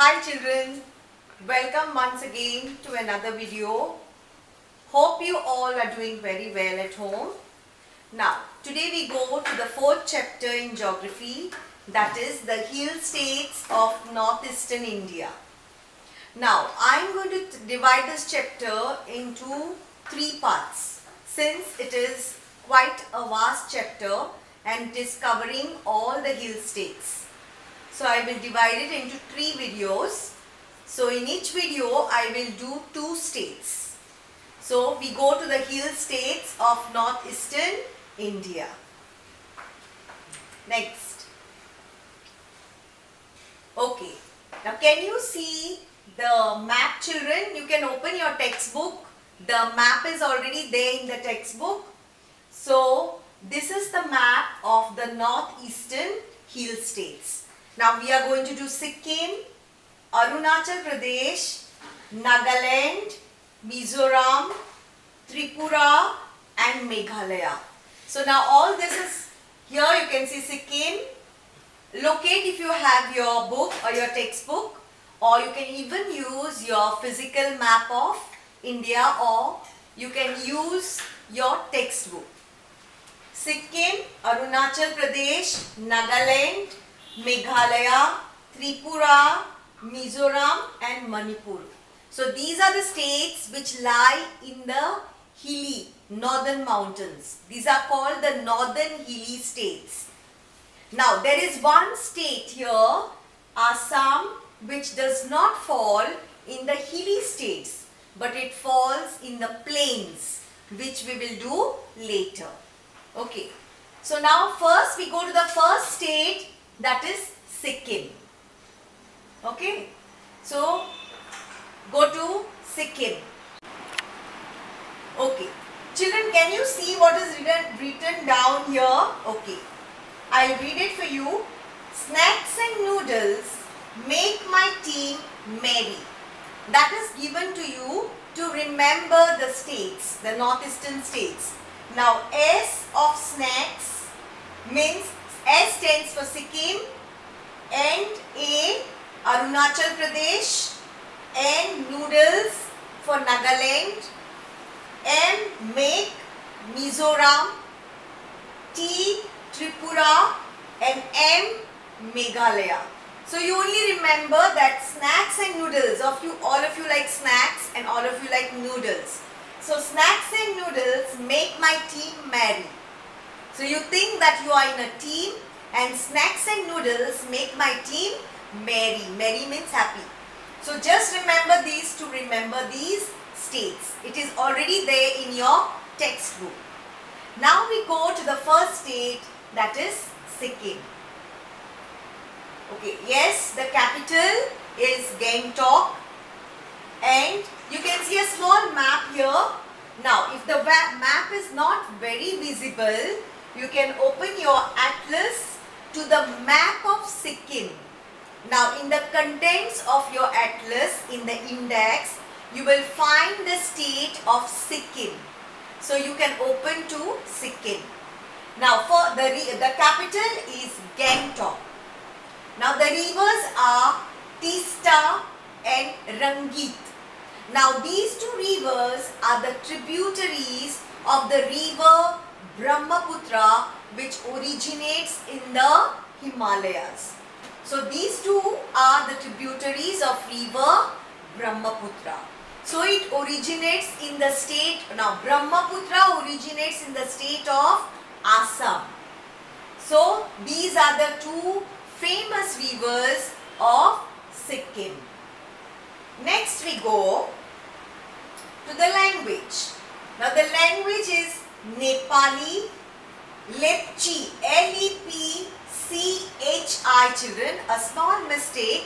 Hi children, welcome once again to another video. Hope you all are doing very well at home. Now, today we go to the fourth chapter in geography, that is the hill states of northeastern India. Now, I am going to divide this chapter into three parts since it is quite a vast chapter and it is covering all the hill states. So I will divide it into three videos. So in each video I will do two states. So we go to the hill states of northeastern India. Next. Okay. Now can you see the map, children? You can open your textbook. The map is already there in the textbook. So this is the map of the northeastern hill states. Now we are going to do Sikkim, Arunachal Pradesh, Nagaland, Mizoram, Tripura and Meghalaya. So now all this is here. You can see Sikkim. Locate if you have your book or your textbook, or you can even use your physical map of India, or you can use your textbook. Sikkim, Arunachal Pradesh, Nagaland, Meghalaya, Tripura, Mizoram and Manipur. So these are the states which lie in the hilly northern mountains. These are called the northern hilly states. Now there is one state here, Assam, which does not fall in the hilly states, but it falls in the plains, which we will do later. Okay. So now first we go to the first state, that is Sikkim. Okay. So go to Sikkim. Okay. Children, can you see what is written down here? Okay. I'll read it for you. Snacks and noodles make my team merry. That is given to you to remember the states, the northeastern states. Now S of snacks means S stands for Sikkim, and A Arunachal Pradesh, and noodles for Nagaland, M make Mizoram, T Tripura and M Meghalaya. So you only remember that snacks and noodles, all of you like snacks and all of you like noodles. So snacks and noodles make my team merry. So you think that you are in a team, and snacks and noodles make my team merry. Merry means happy. So just remember these to remember these states. It is already there in your textbook. Now we go to the first state, that is Sikkim. Okay, yes, the capital is Gangtok, and you can see a small map here. Now if the map is not very visible, you can open your atlas to the map of Sikkim. Now in the contents of your atlas, in the index, you will find the state of Sikkim. So you can open to Sikkim. Now for the capital is Gangtok. Now the rivers are Teesta and Rangit. Now these two rivers are the tributaries of the river Brahmaputra, which originates in the Himalayas. So these two are the tributaries of river Brahmaputra. So it originates in the state, now Brahmaputra originates in the state of Assam. So these are the two famous rivers of Sikkim. Next we go to the language. Now the language is Nepali, Lepchi, L-E-P-C-H-I, children, a small mistake,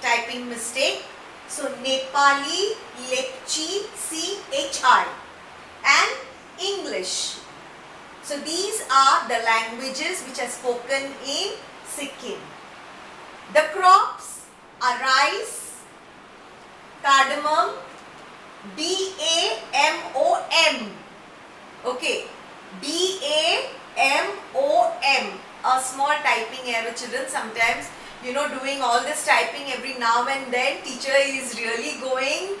typing mistake. So Nepali, Lepchi, C-H-I, and English. So these are the languages which are spoken in Sikkim. The crops are rice, cardamom, D-A-M-O-M. Okay, D-A-M-O-M. A small typing error, children. Sometimes doing all this typing every now and then, teacher is really going,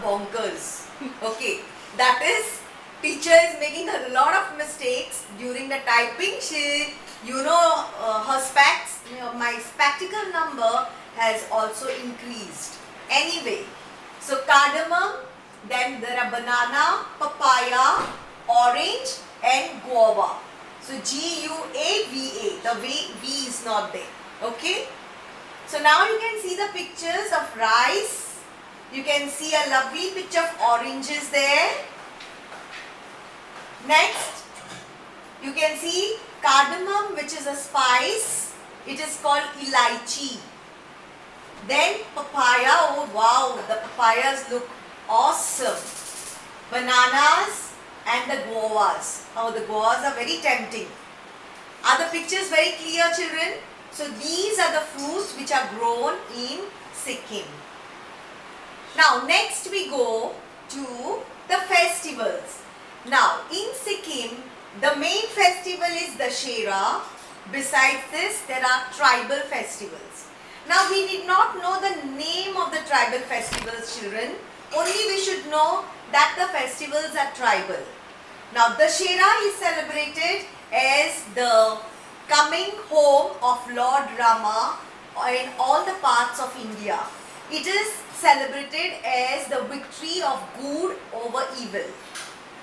bonkers. Okay, that is, teacher is making a lot of mistakes during the typing. She, her specs, my spectacle number has also increased. Anyway, so cardamom, then there are banana, papaya, orange and guava. So G-U-A-V-A, the V is not there. Okay. So now you can see the pictures of rice. You can see a lovely picture of oranges there. Next, you can see cardamom, which is a spice. It is called elaichi. Then papaya, oh wow, the papayas look awesome. Bananas and the guavas. Oh, the guavas are very tempting. Are the pictures very clear, children? So these are the fruits which are grown in Sikkim. Now next we go to the festivals. Now in Sikkim, the main festival is Dussehra. Besides this, there are tribal festivals. Now we did not know the name of the tribal festivals, children. Only we should know that the festivals are tribal. Now Dussehra is celebrated as the coming home of Lord Rama in all the parts of India. It is celebrated as the victory of good over evil.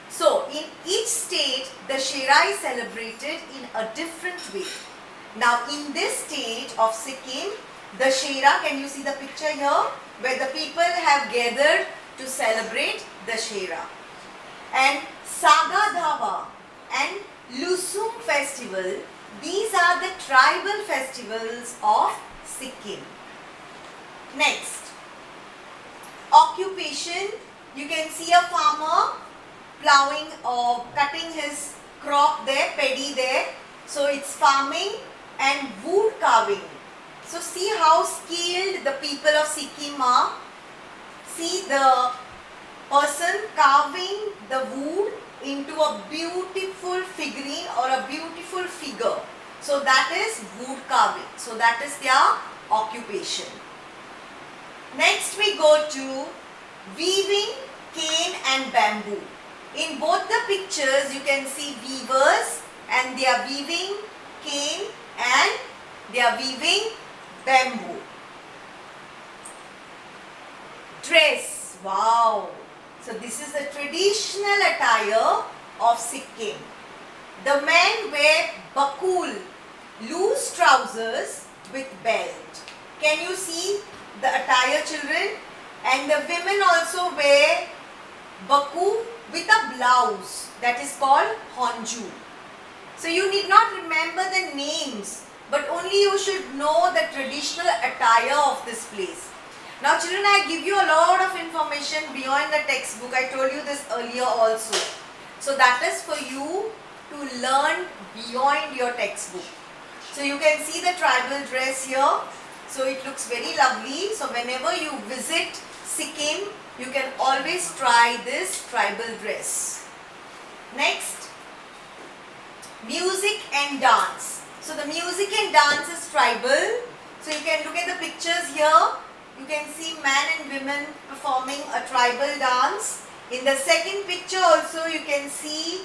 So in each state, Dussehra is celebrated in a different way. Now in this state of Sikkim, Dussehra, can you see the picture here, where the people have gathered to celebrate Dussehra. And Saga Dhaba and Lusum festival, these are the tribal festivals of Sikkim. Next, occupation. You can see a farmer plowing or cutting his crop there, paddy there. So it's farming and wood carving. So see how skilled the people of Sikkim are. See the person carving the wood into a beautiful figurine or a beautiful figure. So that is wood carving. So that is their occupation. Next we go to weaving, cane and bamboo. In both the pictures you can see weavers and they are weaving cane and they are weaving bamboo. Dress, wow. So this is the traditional attire of Sikkim. The men wear bakul, loose trousers with belt. Can you see the attire, children? And the women also wear baku with a blouse that is called honju. So you need not remember the names, but only you should know the traditional attire of this place. Now children, I give you a lot of information beyond the textbook. I told you this earlier also. So that is for you to learn beyond your textbook. So you can see the tribal dress here. So it looks very lovely. So whenever you visit Sikkim, you can always try this tribal dress. Next, music and dance. So the music and dance is tribal. So you can look at the pictures here. You can see men and women performing a tribal dance. In the second picture also you can see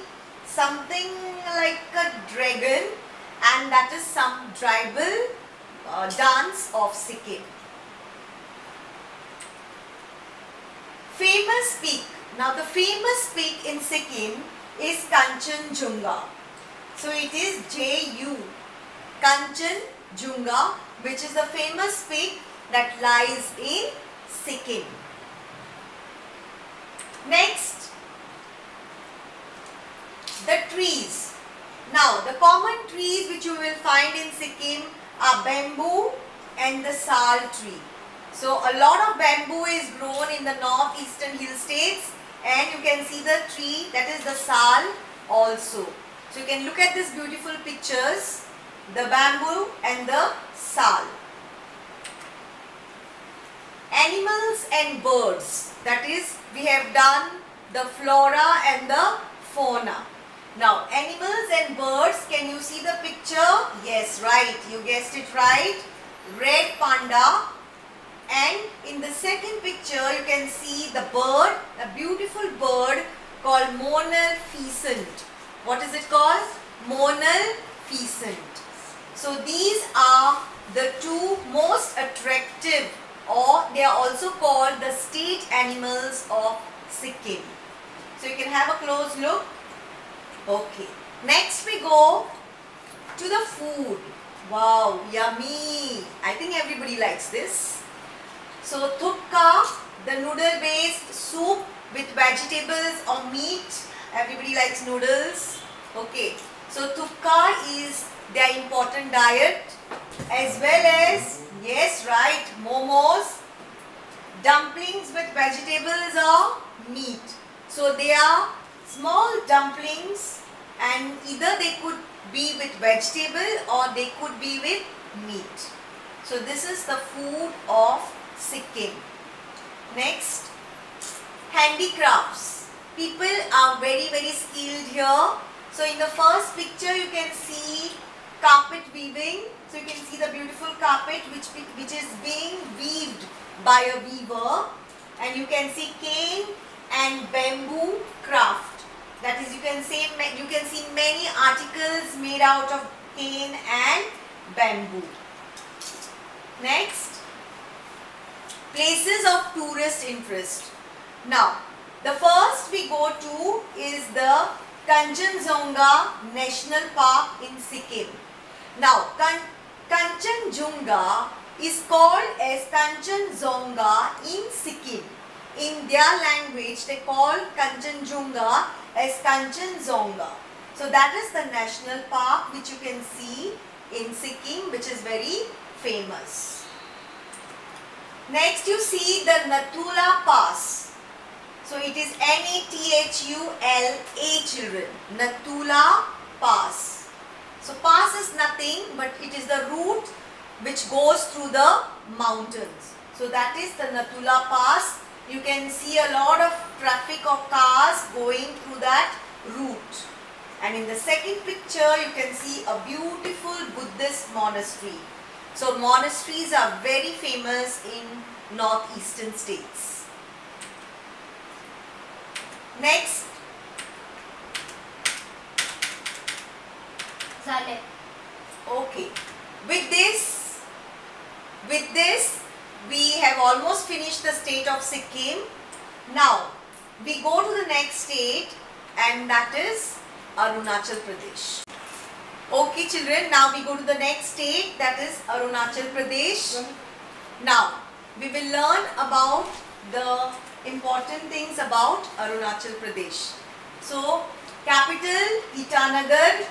something like a dragon, and that is some tribal dance of Sikkim. Famous peak. Now the famous peak in Sikkim is Kanchenjunga. So it is J-U, Kanchenjunga, which is the famous peak that lies in Sikkim. Next, the trees. Now the common trees which you will find in Sikkim are bamboo and the sal tree. So a lot of bamboo is grown in the northeastern hill states, and you can see the tree, that is the sal also. So you can look at these beautiful pictures, the bamboo and the sal. Animals and birds, that is, we have done the flora and the fauna. Now animals and birds, can you see the picture? Yes, right, you guessed it right. red panda, and in the second picture you can see the bird, a beautiful bird called monal pheasant. What is it called? Monal pheasant. So these are the two most attractive, or they are also called the state animals of Sikkim. So you can have a close look. Okay. Next we go to the food. Wow, yummy. I think everybody likes this. So thupka, the noodle based soup with vegetables or meat. Everybody likes noodles. Okay. So thupka is their important diet, as well as, yes, right, momos, dumplings with vegetables or meat. So they are small dumplings, and either they could be with vegetable or they could be with meat. So this is the food of Sikkim. Next, handicrafts. People are very skilled here. So in the first picture you can see carpet weaving. So you can see the beautiful carpet which is being weaved by a weaver, and you can see cane and bamboo craft. That is, you can see many articles made out of cane and bamboo. Next, places of tourist interest. Now, the first we go to is the Kanchenjunga National Park in Sikkim. Now, Kanchenjunga is called as Kanchenjunga in Sikkim. In their language, they call Kanchenjunga as Kanchenjunga. So that is the national park which you can see in Sikkim, which is very famous. Next you see the Nathula Pass. So it is Nathula, children. Nathula Pass. So pass is nothing, but it is the route which goes through the mountains. So that is the Nathula Pass. You can see a lot of traffic of cars going through that route. And in the second picture you can see a beautiful Buddhist monastery. So monasteries are very famous in northeastern states. Next. Okay. With this we have almost finished the state of Sikkim. Now we go to the next state, and that is Arunachal Pradesh. Okay children, now we go to the next state, that is Arunachal Pradesh. Now we will learn about the important things about Arunachal Pradesh. So capital Itanagar.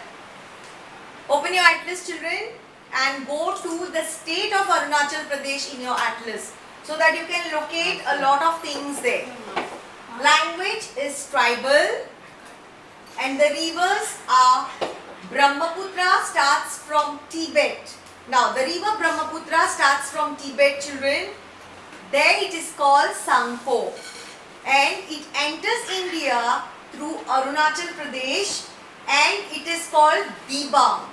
Open your atlas children and go to the state of Arunachal Pradesh in your atlas, so that you can locate a lot of things there. Language is tribal, and the rivers are Brahmaputra starts from Tibet. Now the river Brahmaputra starts from Tibet children. There it is called Sangpo, and it enters India through Arunachal Pradesh, and it is called Dibang.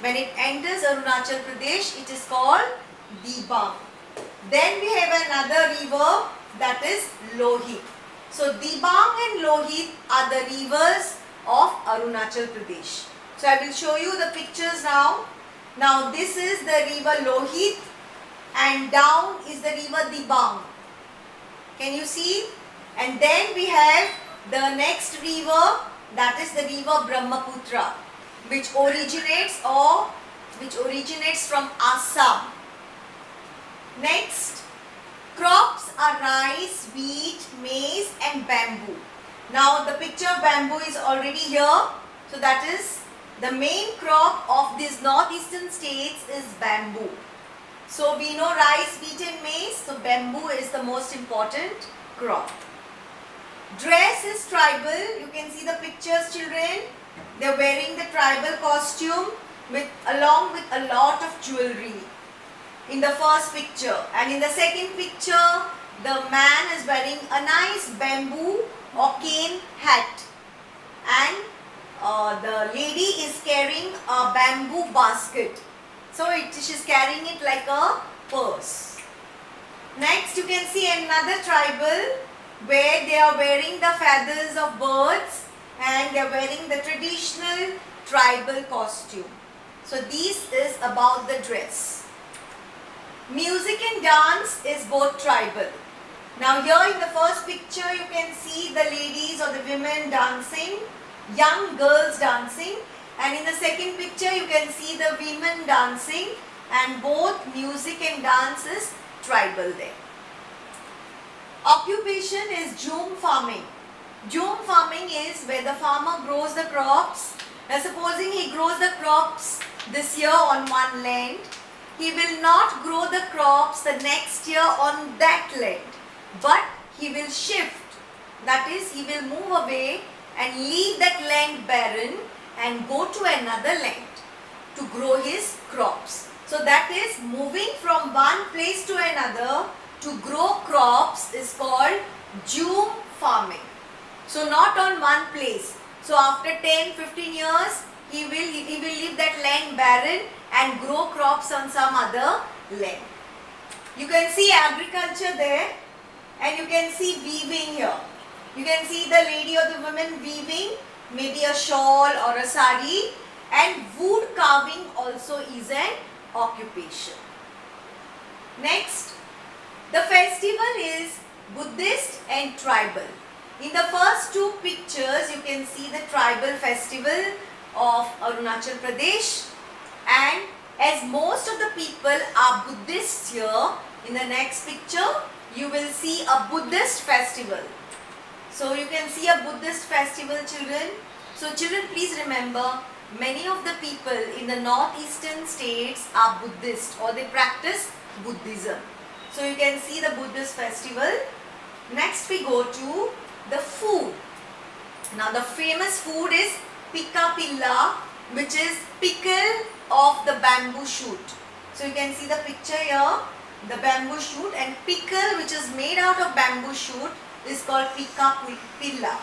When it enters Arunachal Pradesh, it is called Dibang. Then we have another river, that is Lohit. So Dibang and Lohit are the rivers of Arunachal Pradesh. So I will show you the pictures now. Now this is the river Lohit, and down is the river Dibang. Can you see? And then we have the next river, that is the river Brahmaputra, which originates from Assam. Next, crops are rice, wheat, maize and bamboo. Now the picture of bamboo is already here. So that is the main crop of these northeastern states is bamboo. So we know rice, wheat and maize. So bamboo is the most important crop. Dress is tribal. You can see the pictures children. They are wearing the tribal costume along with a lot of jewelry in the first picture. And in the second picture, the man is wearing a nice bamboo or cane hat, and the lady is carrying a bamboo basket. So she's carrying it like a purse. Next you can see another tribal where they are wearing the feathers of birds and they are wearing the traditional tribal costume. So this is about the dress. Music and dance is both tribal. Now here in the first picture you can see the ladies or the women dancing, young girls dancing, and in the second picture you can see the women dancing, and both music and dance is tribal there. Occupation is jhum farming. Jhum farming is where the farmer grows the crops. Now supposing he grows the crops this year on one land, he will not grow the crops the next year on that land, but he will shift. That is, he will move away and leave that land barren and go to another land to grow his crops. So that is, moving from one place to another to grow crops is called jhum farming. So not on one place. So after 10-15 years, he will leave that land barren and grow crops on some other land. You can see agriculture there, and you can see weaving here. You can see the lady or the woman weaving maybe a shawl or a sari, and wood carving also is an occupation. Next, the festival is Buddhist and tribal. In the first two pictures you can see the tribal festival of Arunachal Pradesh, and as most of the people are Buddhists here, in the next picture you will see a Buddhist festival. So you can see a Buddhist festival, children. So children, please remember, many of the people in the northeastern states are Buddhist or they practice Buddhism. So you can see the Buddhist festival. Next we go to the food. Now the famous food is Pikka Pilla, which is pickle of the bamboo shoot. So you can see the picture here, the bamboo shoot, and pickle which is made out of bamboo shoot is called Pikka Pilla.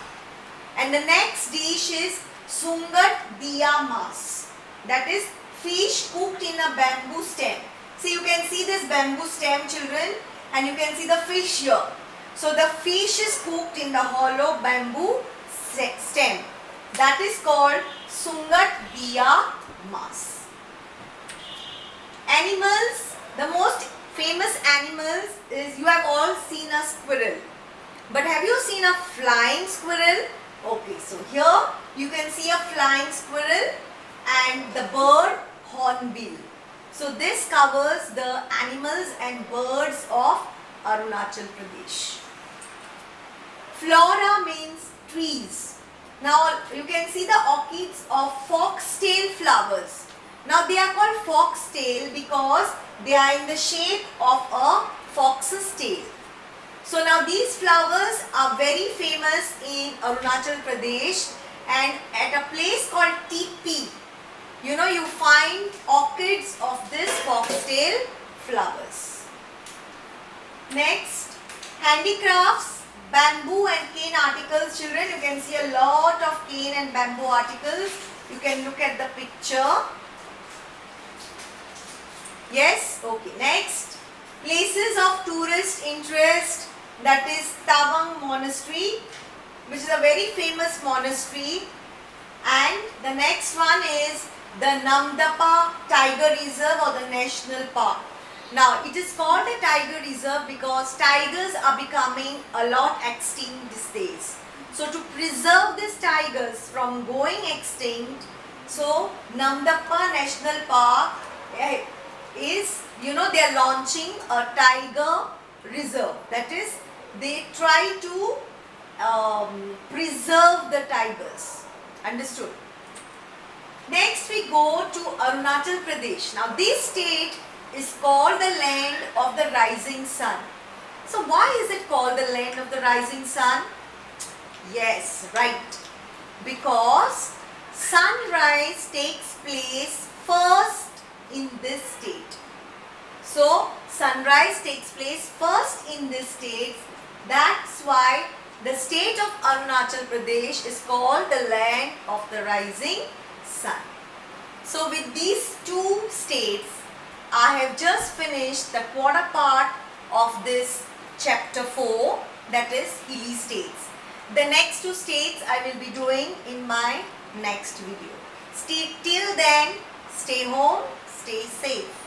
And the next dish is Sungat Diya Mas. That is fish cooked in a bamboo stem. See, you can see this bamboo stem, children, and you can see the fish here. So the fish is cooked in the hollow bamboo stem. That is called Sungat Diya Mas. Animals, the most famous animals is, you have all seen a squirrel. But have you seen a flying squirrel? Okay, so here you can see a flying squirrel and the bird hornbill. So this covers the animals and birds of Arunachal Pradesh. Flora means trees. Now you can see the orchids of foxtail flowers. Now they are called foxtail because they are in the shape of a fox's tail. So now these flowers are very famous in Arunachal Pradesh, and at a place called Tipi, you know, you find orchids of this foxtail flowers. Next, handicrafts, bamboo and cane articles. Children, you can see a lot of cane and bamboo articles. You can look at the picture. Yes? Okay. Next, places of tourist interest. That is Tawang Monastery, which is a very famous monastery. And the next one is the Namdapha Tiger Reserve or the National Park. Now it is called a tiger reserve because tigers are becoming a lot extinct these days. So to preserve these tigers from going extinct, so Namdapha National Park is, you know, they are launching a tiger reserve. That is, they try to preserve the tigers. Understood? Next we go to Arunachal Pradesh. Now this state is called the land of the rising sun. So why is it called the land of the rising sun? Yes, right. Because sunrise takes place first in this state. So sunrise takes place first in this state. That's why the state of Arunachal Pradesh is called the land of the rising sun. So with these two states, I have just finished the quarter part of this chapter 4, that is Healy states. The next 2 states I will be doing in my next video. Till then, stay home, stay safe.